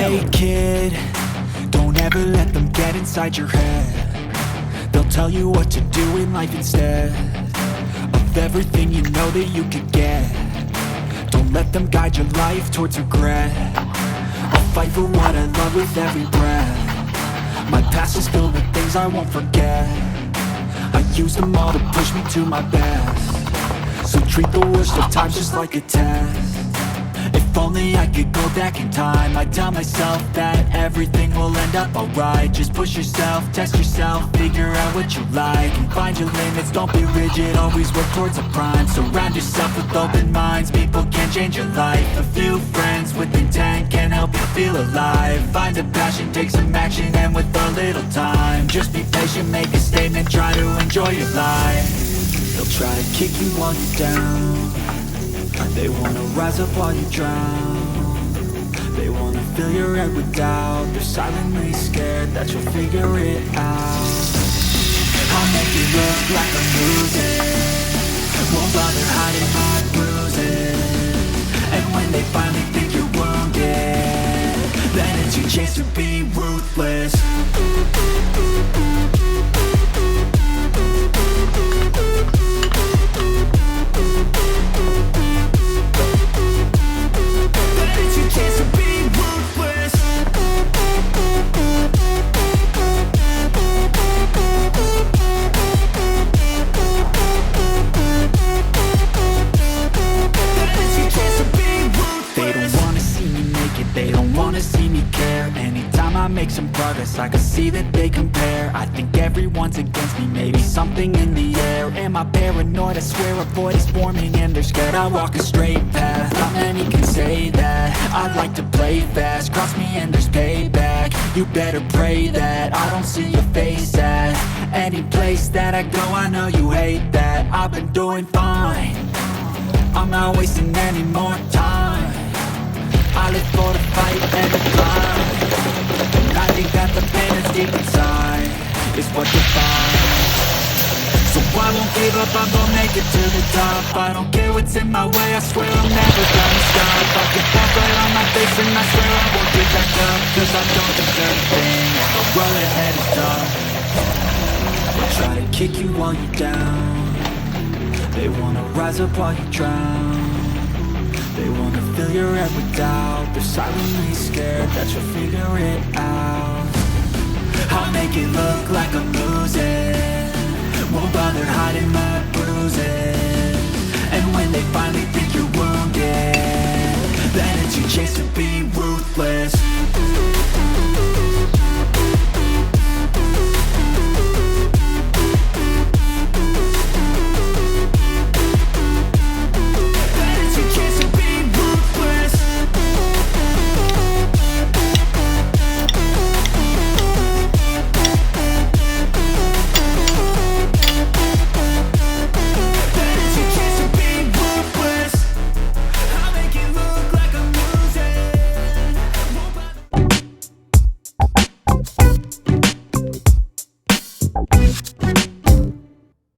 Hey kid, don't ever let them get inside your head. They'll tell you what to do in life instead of everything you know that you could get. Don't let them guide your life towards regret. I'll fight for what I love with every breath. My past is filled with things I won't forget. I use them all to push me to my best. So treat the worst of times just like a test. If only I could go back in time, I'd tell myself that everything will end up alright. Just push yourself, test yourself, figure out what you like, and find your limits, don't be rigid, always work towards a prime. Surround yourself with open minds, people can change your life. A few friends with intent can help you feel alive. Find a passion, take some action, and with a little time, just be patient, make a statement, try to enjoy your life. They'll try to kick you while you're down. They wanna rise up while you drown. They wanna fill your head with doubt. They're silently scared that you'll figure it out. I'll make it look like I'm losing, won't bother hiding my bruises. And when they finally think you're wounded, then it's your chance to be ruthless. They don't wanna see me care. Anytime I make some progress, I can see that they compare. I think everyone's against me, maybe something in the air. Am I paranoid? I swear a voice forming and they're scared I walk a straight path. Not many can say that. I'd like to play fast, cross me and there's payback. You better pray that I don't see your face at any place that I go. I know you hate that. I've been doing fine, I'm not wasting any more time. I live for the fight and the climb, and I think that the pain that's deep inside is what defines. So I won't give up, I'm gonna make it to the top. I don't care what's in my way, I swear I'm never gonna stop. I can fall right on my face and I swear I won't get back up, cause I don't deserve a thing, the road ahead is tough. They try to kick you while you're down. They wanna rise up while you drown. They wanna fill your head with doubt. They're silently scared that you'll figure it out. I'll make it look like I'm losing, won't bother hiding my bruises.